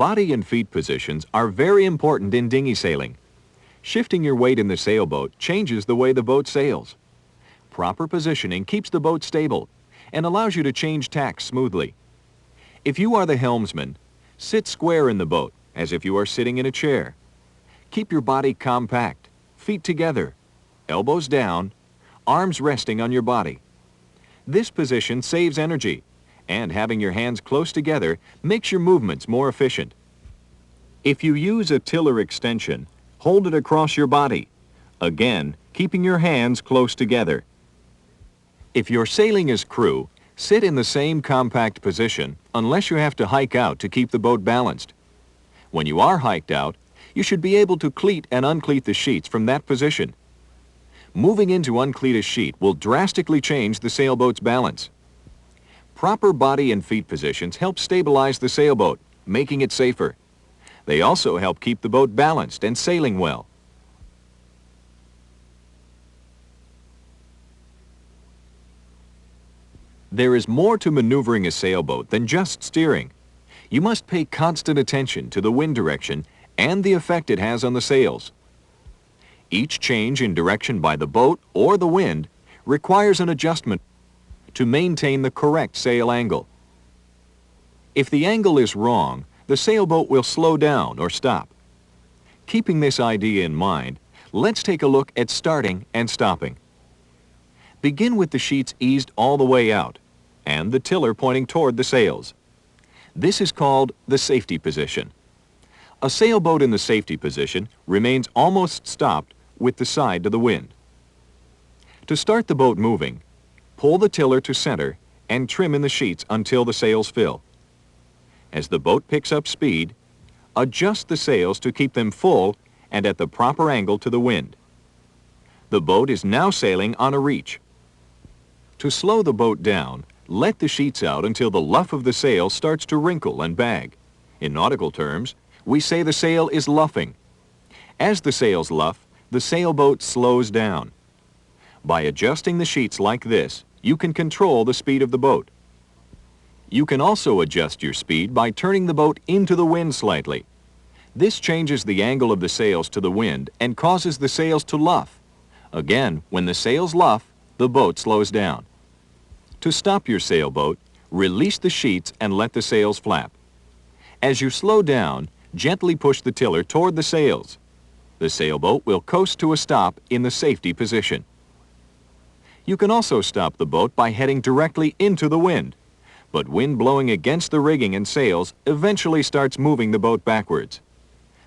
Body and feet positions are very important in dinghy sailing. Shifting your weight in the sailboat changes the way the boat sails. Proper positioning keeps the boat stable and allows you to change tacks smoothly. If you are the helmsman, sit square in the boat as if you are sitting in a chair. Keep your body compact, feet together, elbows down, arms resting on your body. This position saves energy, and having your hands close together makes your movements more efficient. If you use a tiller extension, hold it across your body, again keeping your hands close together. If you're sailing as crew, sit in the same compact position unless you have to hike out to keep the boat balanced. When you are hiked out, you should be able to cleat and uncleat the sheets from that position. Moving into uncleat a sheet will drastically change the sailboat's balance. Proper body and feet positions help stabilize the sailboat, making it safer. They also help keep the boat balanced and sailing well. There is more to maneuvering a sailboat than just steering. You must pay constant attention to the wind direction and the effect it has on the sails. Each change in direction by the boat or the wind requires an adjustment to maintain the correct sail angle. If the angle is wrong, the sailboat will slow down or stop. Keeping this idea in mind, let's take a look at starting and stopping. Begin with the sheets eased all the way out and the tiller pointing toward the sails. This is called the safety position. A sailboat in the safety position remains almost stopped with the side to the wind. To start the boat moving, pull the tiller to center and trim in the sheets until the sails fill. As the boat picks up speed, adjust the sails to keep them full and at the proper angle to the wind. The boat is now sailing on a reach. To slow the boat down, let the sheets out until the luff of the sail starts to wrinkle and bag. In nautical terms, we say the sail is luffing. As the sails luff, the sailboat slows down. By adjusting the sheets like this, you can control the speed of the boat. You can also adjust your speed by turning the boat into the wind slightly. This changes the angle of the sails to the wind and causes the sails to luff. Again, when the sails luff, the boat slows down. To stop your sailboat, release the sheets and let the sails flap. As you slow down, gently push the tiller toward the sails. The sailboat will coast to a stop in the safety position. You can also stop the boat by heading directly into the wind, but wind blowing against the rigging and sails eventually starts moving the boat backwards.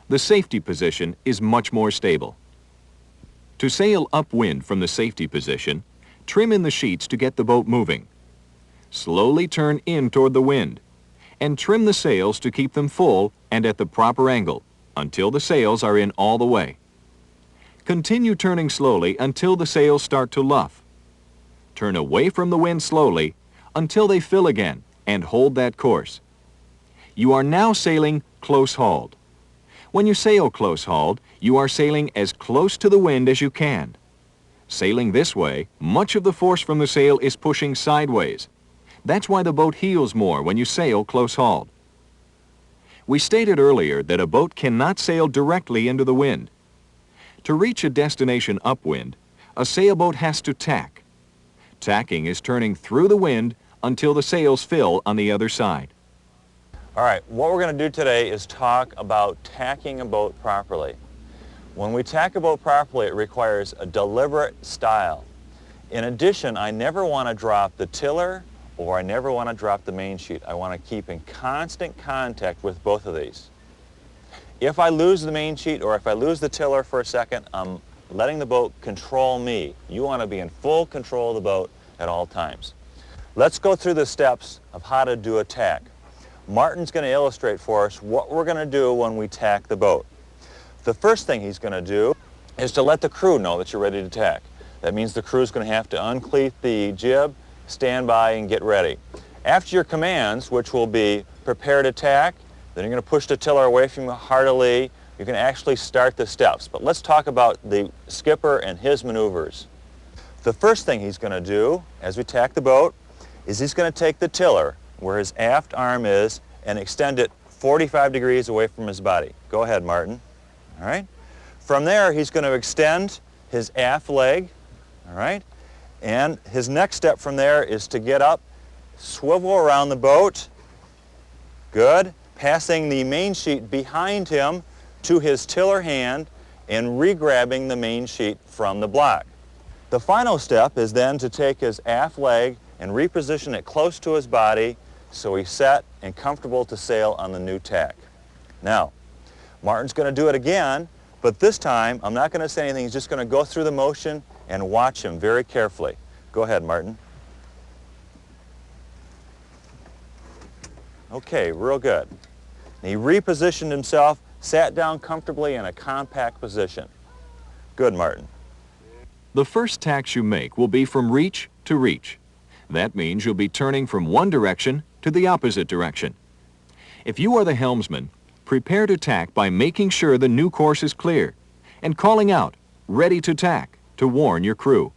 The safety position is much more stable. To sail upwind from the safety position, trim in the sheets to get the boat moving. Slowly turn in toward the wind, and trim the sails to keep them full and at the proper angle until the sails are in all the way. Continue turning slowly until the sails start to luff. Turn away from the wind slowly until they fill again and hold that course. You are now sailing close-hauled. When you sail close-hauled, you are sailing as close to the wind as you can. Sailing this way, much of the force from the sail is pushing sideways. That's why the boat heels more when you sail close-hauled. We stated earlier that a boat cannot sail directly into the wind. To reach a destination upwind, a sailboat has to tack. Tacking is turning through the wind until the sails fill on the other side. All right, what we're going to do today is talk about tacking a boat properly. When we tack a boat properly, it requires a deliberate style. In addition, I never want to drop the tiller or I never want to drop the main sheet. I want to keep in constant contact with both of these. If I lose the main sheet or if I lose the tiller for a second, I'm letting the boat control me. You want to be in full control of the boat at all times. Let's go through the steps of how to do a tack. Martin's going to illustrate for us what we're going to do when we tack the boat. The first thing he's going to do is to let the crew know that you're ready to tack. That means the crew's going to have to uncleat the jib, stand by, and get ready. After your commands, which will be prepare to tack, then you're going to push the tiller away from the hard lee. You can actually start the steps. But let's talk about the skipper and his maneuvers. The first thing he's going to do as we tack the boat is he's going to take the tiller where his aft arm is and extend it 45 degrees away from his body. Go ahead, Martin. All right. From there, he's going to extend his aft leg. All right. And his next step from there is to get up, swivel around the boat. Good. Passing the main sheet behind him to his tiller hand and re-grabbing the main sheet from the block. The final step is then to take his aft leg and reposition it close to his body so he's set and comfortable to sail on the new tack. Now, Martin's going to do it again, but this time I'm not going to say anything. He's just going to go through the motion and watch him very carefully. Go ahead, Martin. Okay, real good. And he repositioned himself, sat down comfortably in a compact position. Good, Martin. The first tacks you make will be from reach to reach. That means you'll be turning from one direction to the opposite direction. If you are the helmsman, prepare to tack by making sure the new course is clear and calling out, "Ready to tack," to warn your crew.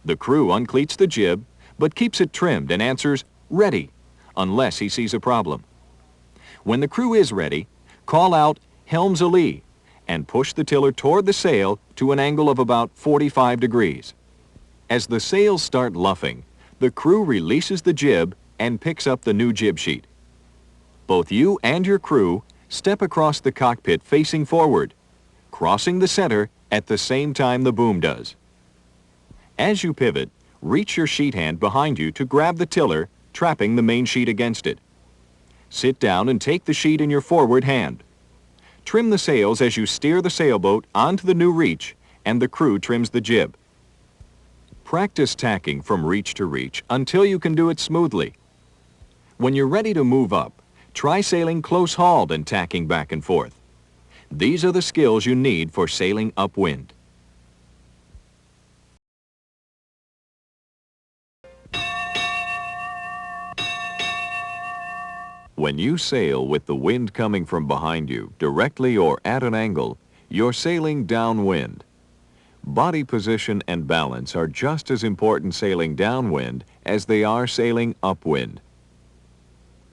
The crew uncleats the jib, but keeps it trimmed and answers, "Ready," unless he sees a problem. When the crew is ready, call out, "Helms a lee," and push the tiller toward the sail to an angle of about 45 degrees. As the sails start luffing, the crew releases the jib and picks up the new jib sheet. Both you and your crew step across the cockpit facing forward, crossing the center at the same time the boom does. As you pivot, reach your sheet hand behind you to grab the tiller, trapping the main sheet against it. Sit down and take the sheet in your forward hand. Trim the sails as you steer the sailboat onto the new reach, and the crew trims the jib. Practice tacking from reach to reach until you can do it smoothly. When you're ready to move up, try sailing close-hauled and tacking back and forth. These are the skills you need for sailing upwind. When you sail with the wind coming from behind you, directly or at an angle, you're sailing downwind. Body position and balance are just as important sailing downwind as they are sailing upwind.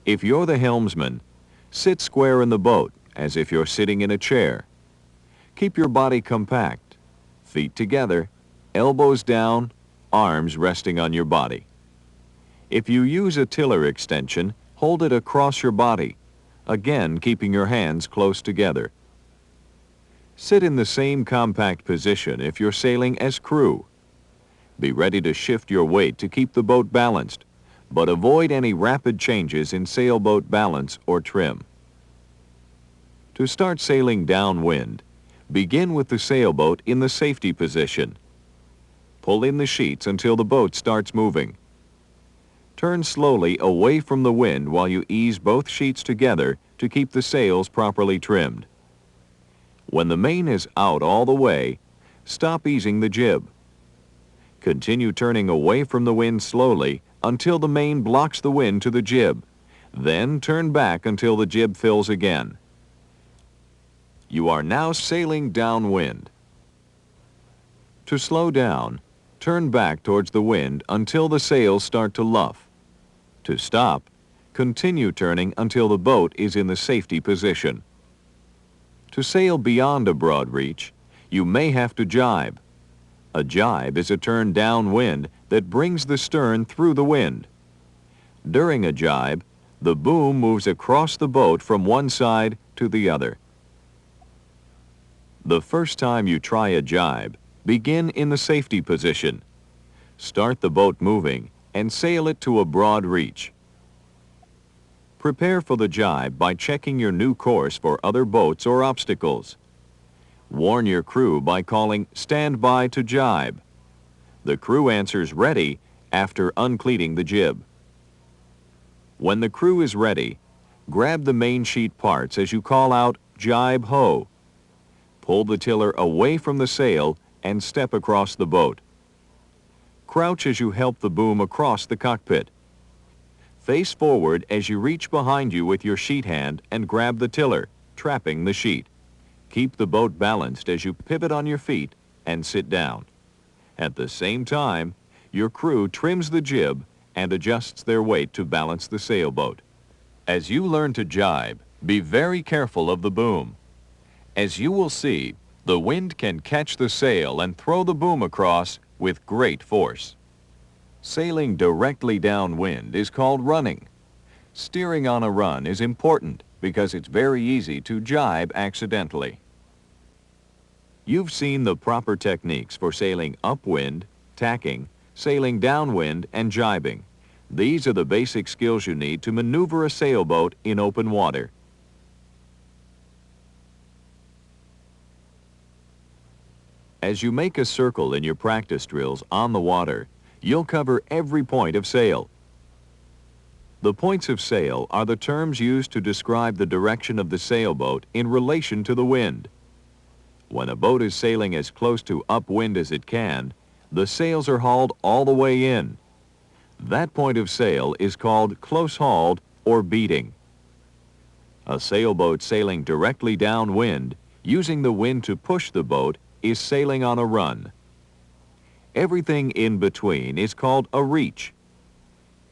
If you're the helmsman, sit square in the boat as if you're sitting in a chair. Keep your body compact, feet together, elbows down, arms resting on your body. If you use a tiller extension, hold it across your body, again keeping your hands close together. Sit in the same compact position if you're sailing as crew. Be ready to shift your weight to keep the boat balanced, but avoid any rapid changes in sailboat balance or trim. To start sailing downwind, begin with the sailboat in the safety position. Pull in the sheets until the boat starts moving. Turn slowly away from the wind while you ease both sheets together to keep the sails properly trimmed. When the main is out all the way, stop easing the jib. Continue turning away from the wind slowly until the main blocks the wind to the jib. Then turn back until the jib fills again. You are now sailing downwind. To slow down, turn back towards the wind until the sails start to luff. To stop, continue turning until the boat is in the safety position. To sail beyond a broad reach, you may have to jibe. A jibe is a turn downwind that brings the stern through the wind. During a jibe, the boom moves across the boat from one side to the other. The first time you try a jibe, begin in the safety position. Start the boat moving and sail it to a broad reach. Prepare for the jibe by checking your new course for other boats or obstacles. Warn your crew by calling "Stand by to jibe." The crew answers "Ready" after uncleating the jib. When the crew is ready, grab the main sheet parts as you call out "Jibe ho." Pull the tiller away from the sail and step across the boat. Crouch as you help the boom across the cockpit. Face forward as you reach behind you with your sheet hand and grab the tiller, trapping the sheet. Keep the boat balanced as you pivot on your feet and sit down. At the same time, your crew trims the jib and adjusts their weight to balance the sailboat. As you learn to jibe, Be very careful of the boom. As you will see, the wind can catch the sail and throw the boom across with great force. Sailing directly downwind is called running. Steering on a run is important because it's very easy to jibe accidentally. You've seen the proper techniques for sailing upwind, tacking, sailing downwind, and jibing. These are the basic skills you need to maneuver a sailboat in open water. As you make a circle in your practice drills on the water, you'll cover every point of sail. The points of sail are the terms used to describe the direction of the sailboat in relation to the wind. When a boat is sailing as close to upwind as it can, the sails are hauled all the way in. That point of sail is called close hauled or beating. A sailboat sailing directly downwind, using the wind to push the boat, is sailing on a run. Everything in between is called a reach.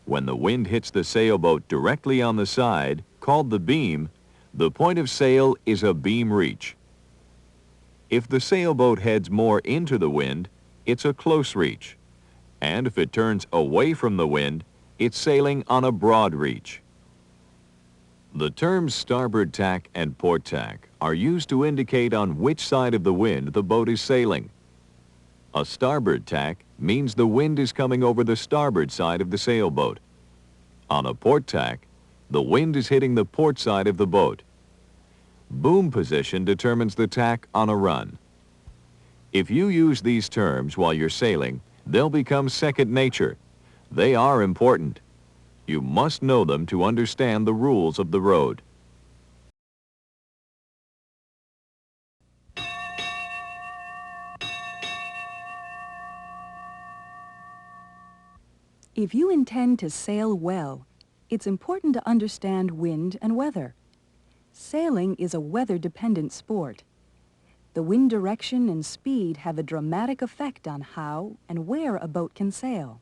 When the wind hits the sailboat directly on the side, called the beam, the point of sail is a beam reach. If the sailboat heads more into the wind, it's a close reach. And if it turns away from the wind, it's sailing on a broad reach. The terms starboard tack and port tack are used to indicate on which side of the wind the boat is sailing. A starboard tack means the wind is coming over the starboard side of the sailboat. On a port tack, the wind is hitting the port side of the boat. Boom position determines the tack on a run. If you use these terms while you're sailing, they'll become second nature. They are important. You must know them to understand the rules of the road. If you intend to sail well, it's important to understand wind and weather. Sailing is a weather-dependent sport. The wind direction and speed have a dramatic effect on how and where a boat can sail.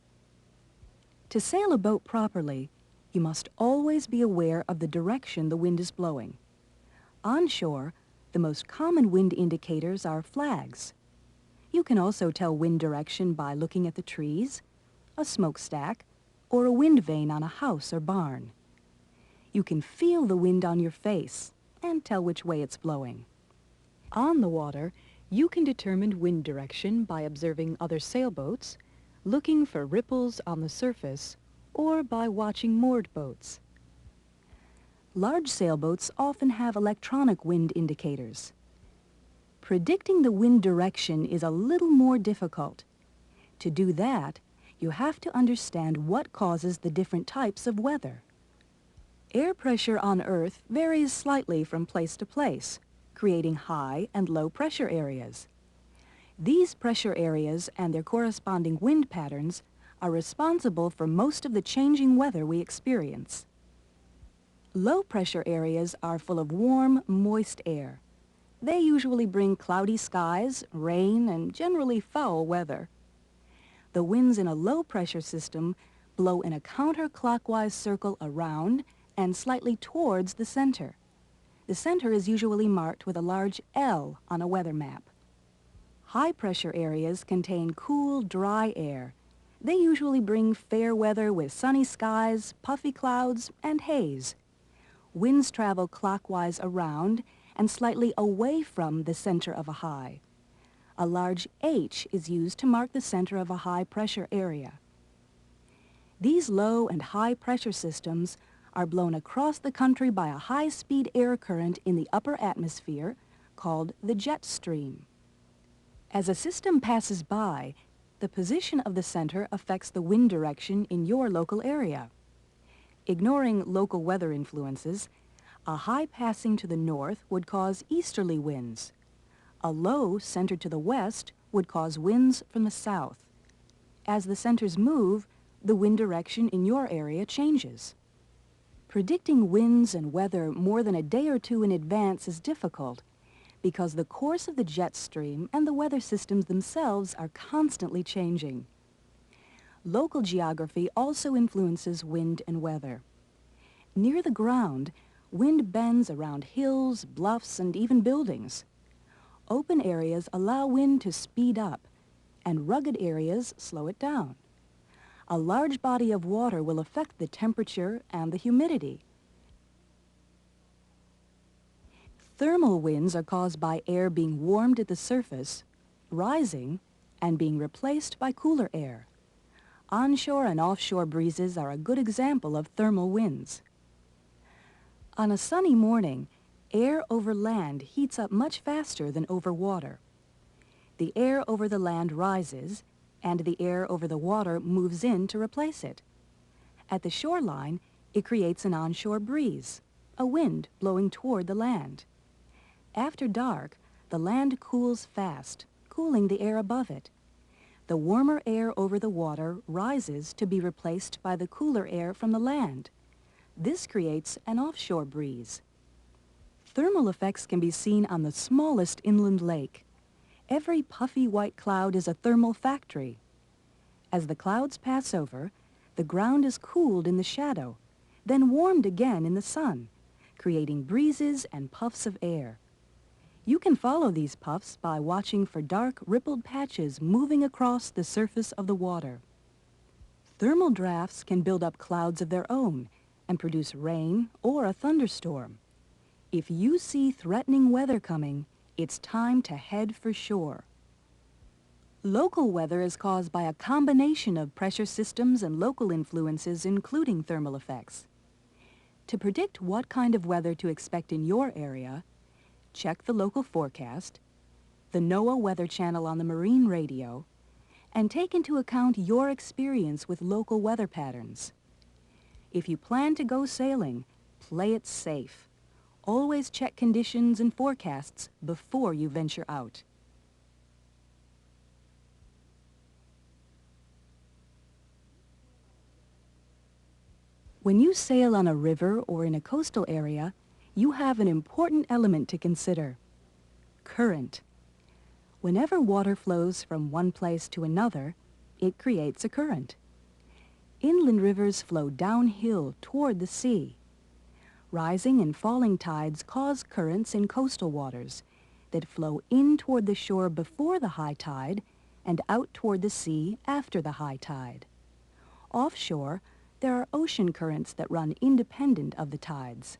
To sail a boat properly, you must always be aware of the direction the wind is blowing. Onshore, the most common wind indicators are flags. You can also tell wind direction by looking at the trees, a smokestack, or a wind vane on a house or barn. You can feel the wind on your face and tell which way it's blowing. On the water, you can determine wind direction by observing other sailboats, looking for ripples on the surface, or by watching moored boats. Large sailboats often have electronic wind indicators. Predicting the wind direction is a little more difficult. To do that, you have to understand what causes the different types of weather. Air pressure on Earth varies slightly from place to place, creating high and low pressure areas. These pressure areas and their corresponding wind patterns are responsible for most of the changing weather we experience. Low pressure areas are full of warm, moist air. They usually bring cloudy skies, rain, and generally foul weather. The winds in a low pressure system blow in a counterclockwise circle around and slightly towards the center. The center is usually marked with a large L on a weather map. High pressure areas contain cool, dry air. They usually bring fair weather with sunny skies, puffy clouds, and haze. Winds travel clockwise around and slightly away from the center of a high. A large H is used to mark the center of a high pressure area. These low and high pressure systems are blown across the country by a high-speed air current in the upper atmosphere called the jet stream. As a system passes by, the position of the center affects the wind direction in your local area. Ignoring local weather influences, a high passing to the north would cause easterly winds. A low centered to the west would cause winds from the south. As the centers move, the wind direction in your area changes. Predicting winds and weather more than a day or two in advance is difficult because the course of the jet stream and the weather systems themselves are constantly changing. Local geography also influences wind and weather. Near the ground, Wind bends around hills, bluffs, and even buildings. Open areas allow wind to speed up, and rugged areas slow it down. A large body of water will affect the temperature and the humidity. Thermal winds are caused by air being warmed at the surface, rising, and being replaced by cooler air. Onshore and offshore breezes are a good example of thermal winds. On a sunny morning, air over land heats up much faster than over water. The air over the land rises, and the air over the water moves in to replace it. At the shoreline, it creates an onshore breeze, a wind blowing toward the land. After dark, the land cools fast, cooling the air above it. The warmer air over the water rises to be replaced by the cooler air from the land. This creates an offshore breeze. Thermal effects can be seen on the smallest inland lake. Every puffy white cloud is a thermal factory. As the clouds pass over, the ground is cooled in the shadow, then warmed again in the sun, creating breezes and puffs of air. You can follow these puffs by watching for dark, rippled patches moving across the surface of the water. Thermal drafts can build up clouds of their own and produce rain or a thunderstorm. If you see threatening weather coming, it's time to head for shore. Local weather is caused by a combination of pressure systems and local influences, including thermal effects. To predict what kind of weather to expect in your area, check the local forecast, the NOAA Weather Channel on the marine radio, and take into account your experience with local weather patterns. If you plan to go sailing, play it safe. Always check conditions and forecasts before you venture out. When you sail on a river or in a coastal area, you have an important element to consider: current. Whenever water flows from one place to another, it creates a current. Inland rivers flow downhill toward the sea. Rising and falling tides cause currents in coastal waters that flow in toward the shore before the high tide and out toward the sea after the high tide. Offshore, there are ocean currents that run independent of the tides.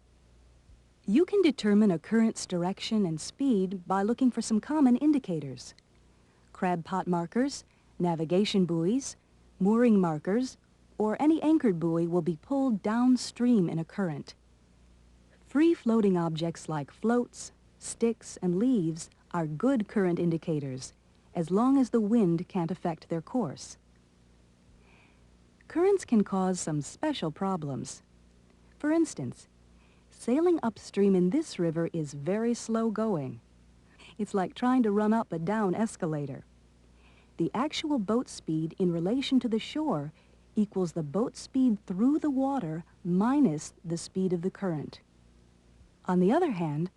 You can determine a current's direction and speed by looking for some common indicators: crab pot markers, navigation buoys, mooring markers, or any anchored buoy will be pulled downstream in a current. Free-floating objects like floats, sticks, and leaves are good current indicators, as long as the wind can't affect their course. Currents can cause some special problems. For instance, sailing upstream in this river is very slow going. It's like trying to run up a down escalator. The actual boat speed in relation to the shore equals the boat speed through the water minus the speed of the current. On the other hand,